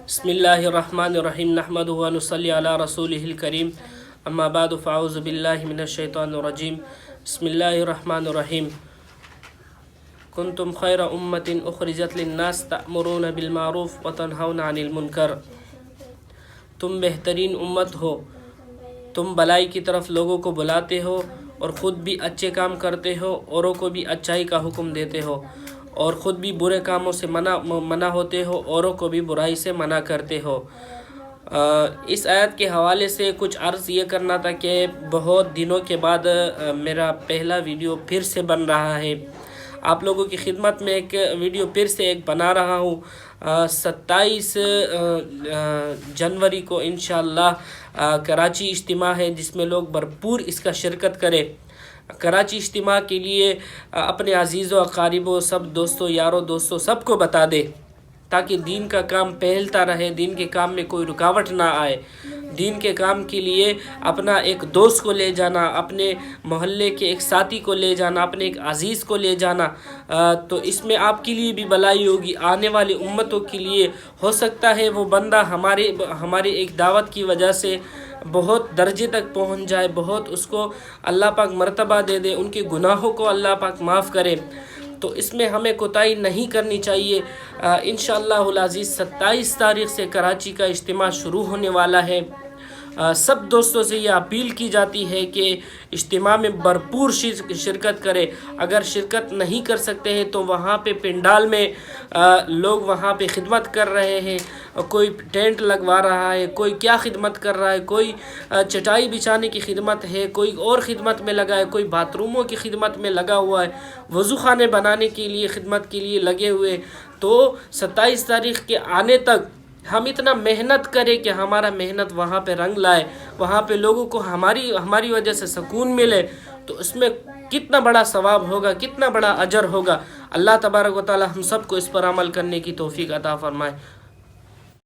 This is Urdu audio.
بسم اللہ الرحمن الرحیم نحمدہ و نصلی علی رسولہ الکریم اما بعد فاعوذ باللہ من الشیطان الرجیم بسم اللہ الرحمن الرحیم کنتم خیر امت اخرجت للناس تأمرون بالمعروف وتنہون عن المنکر، تم بہترین امت ہو، تم بلائی کی طرف لوگوں کو بلاتے ہو اور خود بھی اچھے کام کرتے ہو، اوروں کو بھی اچھائی کا حکم دیتے ہو، اور خود بھی برے کاموں سے منع ہوتے ہو، اوروں کو بھی برائی سے منع کرتے ہو۔ اس آیت کے حوالے سے کچھ عرض یہ کرنا تھا کہ بہت دنوں کے بعد میرا پہلا ویڈیو پھر سے بن رہا ہے۔ آپ لوگوں کی خدمت میں ایک ویڈیو پھر سے بنا رہا ہوں۔ 27 جنوری کو انشاءاللہ کراچی اجتماع ہے، جس میں لوگ بھرپور اس کا شرکت کریں۔ کراچی اجتماع کے لیے اپنے عزیزوں اقاربوں سب دوستوں یاروں دوستوں سب کو بتا دے، تاکہ دین کا کام پھیلتا رہے، دین کے کام میں کوئی رکاوٹ نہ آئے۔ دین کے کام کے لیے اپنا ایک دوست کو لے جانا، اپنے محلے کے ایک ساتھی کو لے جانا، اپنے ایک عزیز کو لے جانا، تو اس میں آپ کے لیے بھی بھلائی ہوگی، آنے والی امتوں کے لیے ہو سکتا ہے وہ بندہ ہماری ایک دعوت کی وجہ سے بہت درجے تک پہنچ جائے، بہت اس کو اللہ پاک مرتبہ دے دے، ان کے گناہوں کو اللہ پاک معاف کرے۔ تو اس میں ہمیں کوتاہی نہیں کرنی چاہیے۔ انشاءاللہ العزیز 27 تاریخ سے کراچی کا اجتماع شروع ہونے والا ہے۔ سب دوستوں سے یہ اپیل کی جاتی ہے کہ اجتماع میں بھرپور شرکت کرے۔ اگر شرکت نہیں کر سکتے ہیں تو وہاں پہ پنڈال میں لوگ وہاں پہ خدمت کر رہے ہیں، کوئی ٹینٹ لگوا رہا ہے، کوئی کیا خدمت کر رہا ہے، کوئی چٹائی بچھانے کی خدمت ہے، کوئی اور خدمت میں لگا ہے، کوئی باتھ روموں کی خدمت میں لگا ہوا ہے، وضو خانے بنانے کے لیے خدمت کے لیے لگے ہوئے۔ تو 27 تاریخ کے آنے تک ہم اتنا محنت کریں کہ ہمارا محنت وہاں پہ رنگ لائے، وہاں پہ لوگوں کو ہماری وجہ سے سکون ملے، تو اس میں کتنا بڑا ثواب ہوگا، کتنا بڑا اجر ہوگا۔ اللہ تبارک و تعالی ہم سب کو اس پر عمل کرنے کی توفیق عطا فرمائے۔